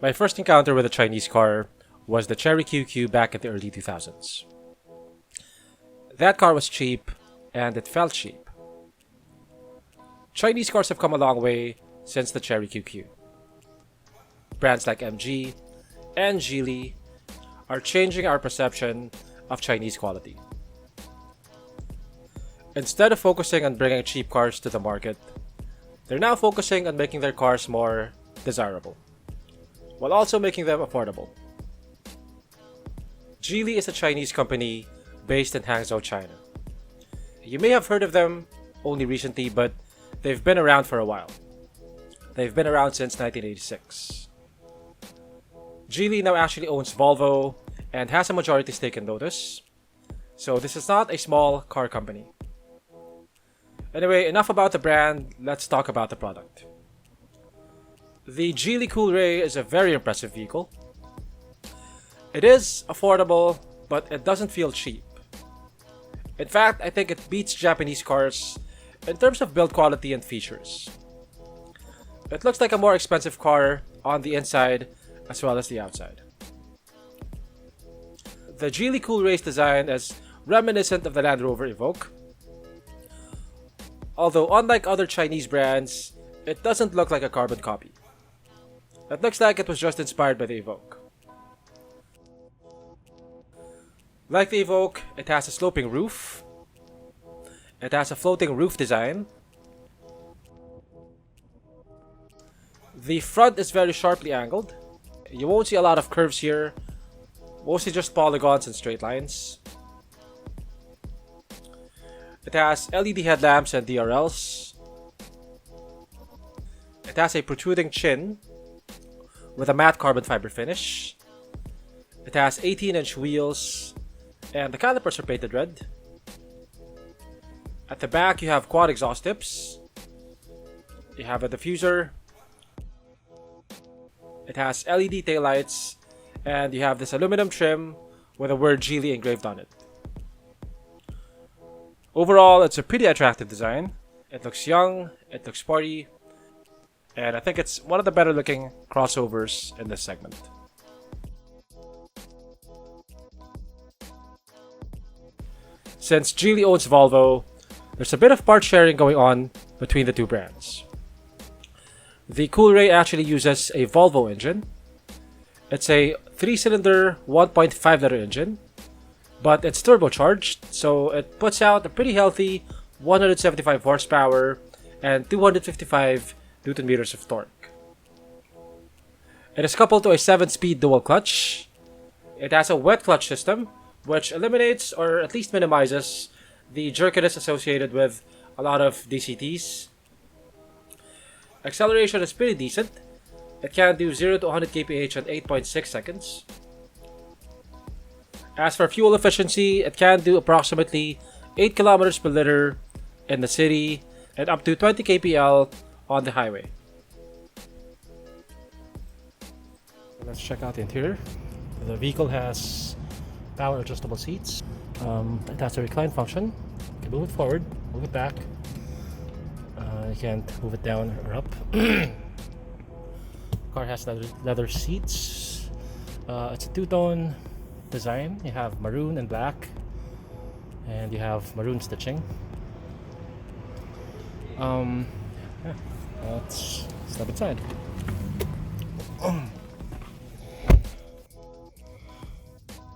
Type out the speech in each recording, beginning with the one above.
My first encounter with a Chinese car was the Cherry QQ back in the early 2000s. That car was cheap, and it felt cheap. Chinese cars have come a long way since the Cherry QQ. Brands like MG and Geely are changing our perception of Chinese quality. Instead of focusing on bringing cheap cars to the market, they're now focusing on making their cars more desirable, while also making them affordable. Geely is a Chinese company based in Hangzhou, China. You may have heard of them only recently, but they've been around for a while. They've been around since 1986. Geely now actually owns Volvo and has a majority stake in Lotus, so this is not a small car company. Anyway, enough about the brand, let's talk about the product. The Geely Coolray is a very impressive vehicle. It is affordable, but it doesn't feel cheap. In fact, I think it beats Japanese cars in terms of build quality and features. It looks like a more expensive car on the inside as well as the outside. The Geely Coolray's design is reminiscent of the Land Rover Evoque. Although unlike other Chinese brands, it doesn't look like a carbon copy. It looks like it was just inspired by the Evoque. Like the Evoque, it has a sloping roof. It has a floating roof design. The front is very sharply angled. You won't see a lot of curves here, mostly just polygons and straight lines. It has LED headlamps and DRLs. It has a protruding chin with a matte carbon fiber finish. It has 18-inch wheels, and the calipers are painted red. At the back, you have quad exhaust tips. You have a diffuser. It has LED taillights, and you have this aluminum trim with the word Geely engraved on it. Overall, it's a pretty attractive design. It looks young, it looks sporty, and I think it's one of the better looking crossovers in this segment. Since Geely owns Volvo, there's a bit of part sharing going on between the two brands. The Coolray actually uses a Volvo engine. It's a 3-cylinder 1.5-liter engine, but it's turbocharged, so it puts out a pretty healthy 175 horsepower and 255 Newton meters of torque. It is coupled to a 7-speed dual clutch. It has a wet clutch system, which eliminates or at least minimizes the jerkiness associated with a lot of DCTs. Acceleration is pretty decent. It can do 0 to 100 kph in 8.6 seconds. As for fuel efficiency, it can do approximately 8 kilometers per liter in the city and up to 20 kpl on the highway. Let's check out the interior. The vehicle has power adjustable seats. It has a recline function. You can move it forward, move it back. You can't move it down or up. Car has leather seats. It's a two-tone design. You have maroon and black, and you have maroon stitching. Yeah, let's step inside.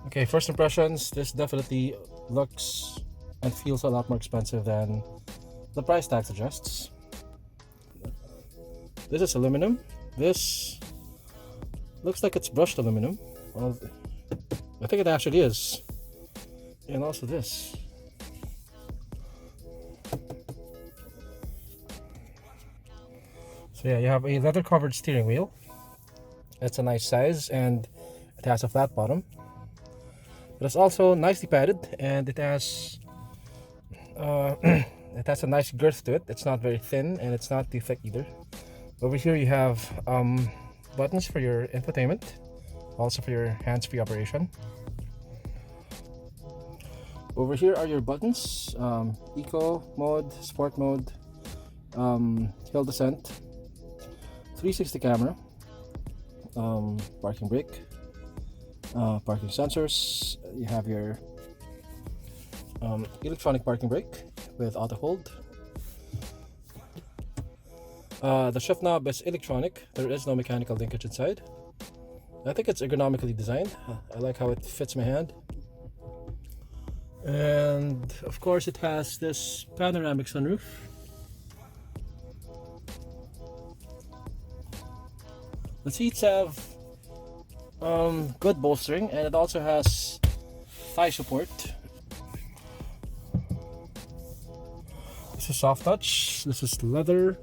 Okay, first impressions. This definitely looks and feels a lot more expensive than the price tag suggests. This is aluminum. This looks like it's brushed aluminum. Well, I think it actually is. And also this. So yeah, you have a leather covered steering wheel. It's a nice size and it has a flat bottom. But it's also nicely padded and it has it has a nice girth to it. It's not very thin and it's not too thick either. Over here you have buttons for your infotainment, also for your hands-free operation. Over here are your buttons, eco mode, sport mode, hill descent, 360 camera, parking brake, parking sensors. You have your electronic parking brake with auto hold. The shift knob is electronic. There is no mechanical linkage inside. I think it's ergonomically designed. I like how it fits my hand. And of course it has this panoramic sunroof. The seats have good bolstering, and it also has thigh support. This is soft touch. This is leather,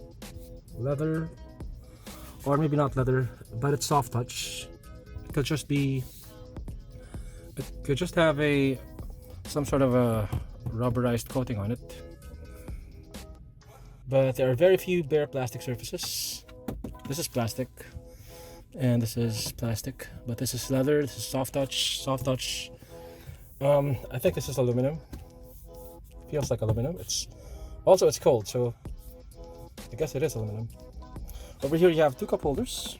or maybe not leather, but it's soft touch. It could just have some sort of a rubberized coating on it. But there are very few bare plastic surfaces. This is plastic, and this is plastic, but this is leather. This is soft touch. I think this is aluminum. Feels like aluminum. It's cold, so I guess it is aluminum. Over here you have 2 cup holders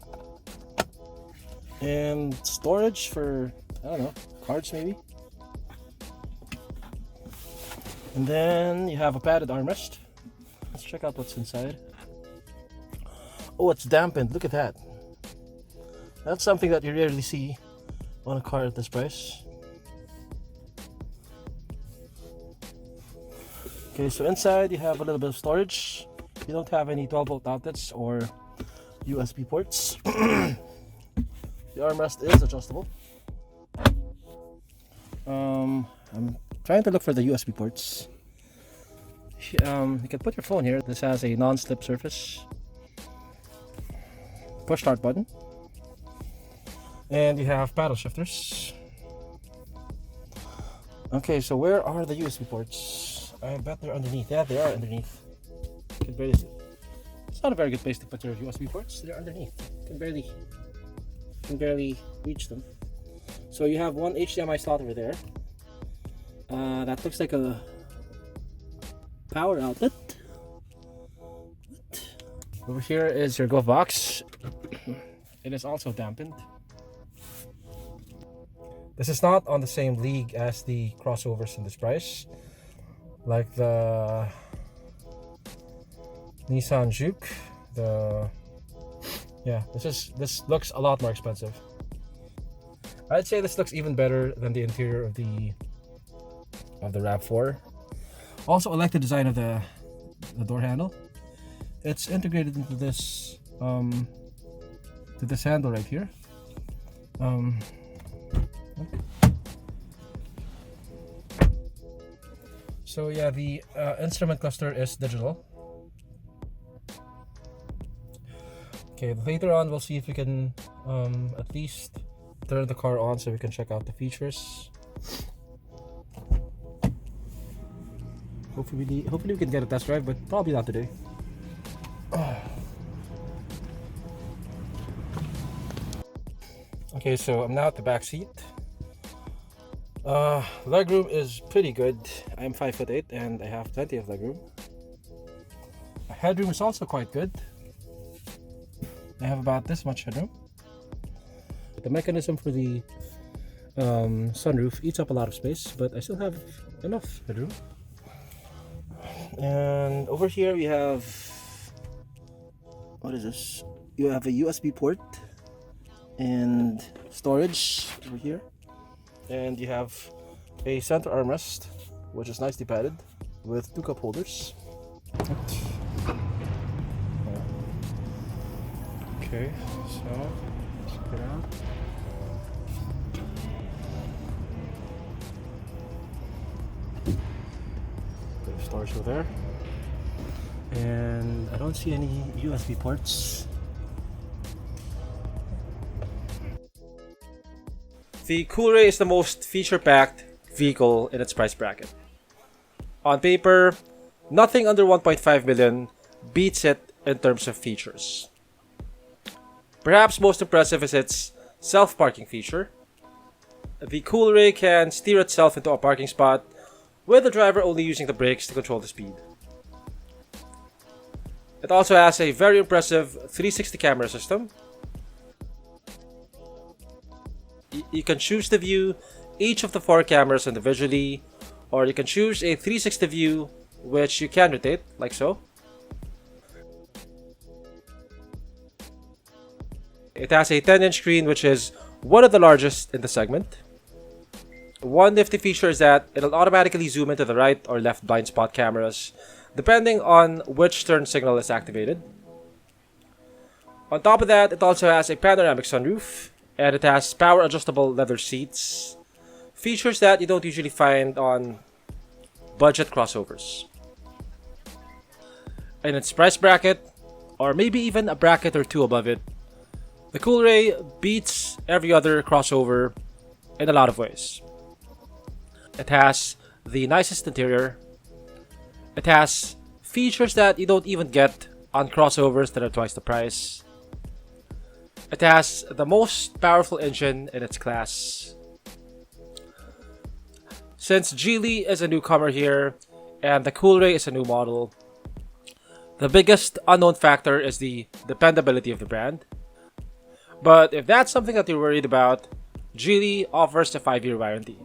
and storage for, I don't know, cards maybe. And then you have a padded armrest. Let's check out what's inside. Oh, it's dampened. Look at that. That's something that you rarely see on a car at this price. Okay, so inside you have a little bit of storage. You don't have any 12-volt outlets or USB ports. The armrest is adjustable. I'm trying to look for the USB ports. You can put your phone here. This has a non-slip surface. Push start button. And you have paddle shifters. Okay, so where are the USB ports? I bet they're underneath. Yeah, they are underneath. You can barely see. It's not a very good place to put your USB ports. They're underneath. You can barely reach them. So you have one HDMI slot over there. That looks like a power outlet. Over here is your glove box. It is also dampened. This is not on the same league as the crossovers in this price, like the Nissan Juke. This looks a lot more expensive. I'd say this looks even better than the interior of the RAV4. Also, I like the design of the door handle. It's integrated into this handle right here. So yeah, the instrument cluster is digital. Okay, later on we'll see if we can at least turn the car on so we can check out the features. Hopefully we can get a test drive, but probably not today. Okay, so I'm now at the back seat. Legroom is pretty good. I'm 5'8" and I have plenty of legroom. Headroom is also quite good. I have about this much headroom. The mechanism for the sunroof eats up a lot of space, but I still have enough headroom. And over here we have, what is this? You have a USB port and storage over here. And you have a center armrest, which is nicely padded with 2 cup holders. Okay, so check it out. Bit of storage over there. And I don't see any USB ports. The Coolray is the most feature-packed vehicle in its price bracket. On paper, nothing under 1.5 million beats it in terms of features. Perhaps most impressive is its self-parking feature. The Coolray can steer itself into a parking spot with the driver only using the brakes to control the speed. It also has a very impressive 360 camera system. You can choose to view each of the 4 cameras individually, or you can choose a 360 view, which you can rotate, like so. It has a 10-inch screen, which is one of the largest in the segment. One nifty feature is that it'll automatically zoom into the right or left blind spot cameras, depending on which turn signal is activated. On top of that, it also has a panoramic sunroof, and it has power adjustable leather seats, features that you don't usually find on budget crossovers. In its price bracket, or maybe even a bracket or two above it, the Coolray beats every other crossover in a lot of ways. It has the nicest interior. It has features that you don't even get on crossovers that are twice the price. It has the most powerful engine in its class. Since Geely is a newcomer here, and the Coolray is a new model, the biggest unknown factor is the dependability of the brand. But if that's something that you're worried about, Geely offers a 5-year warranty.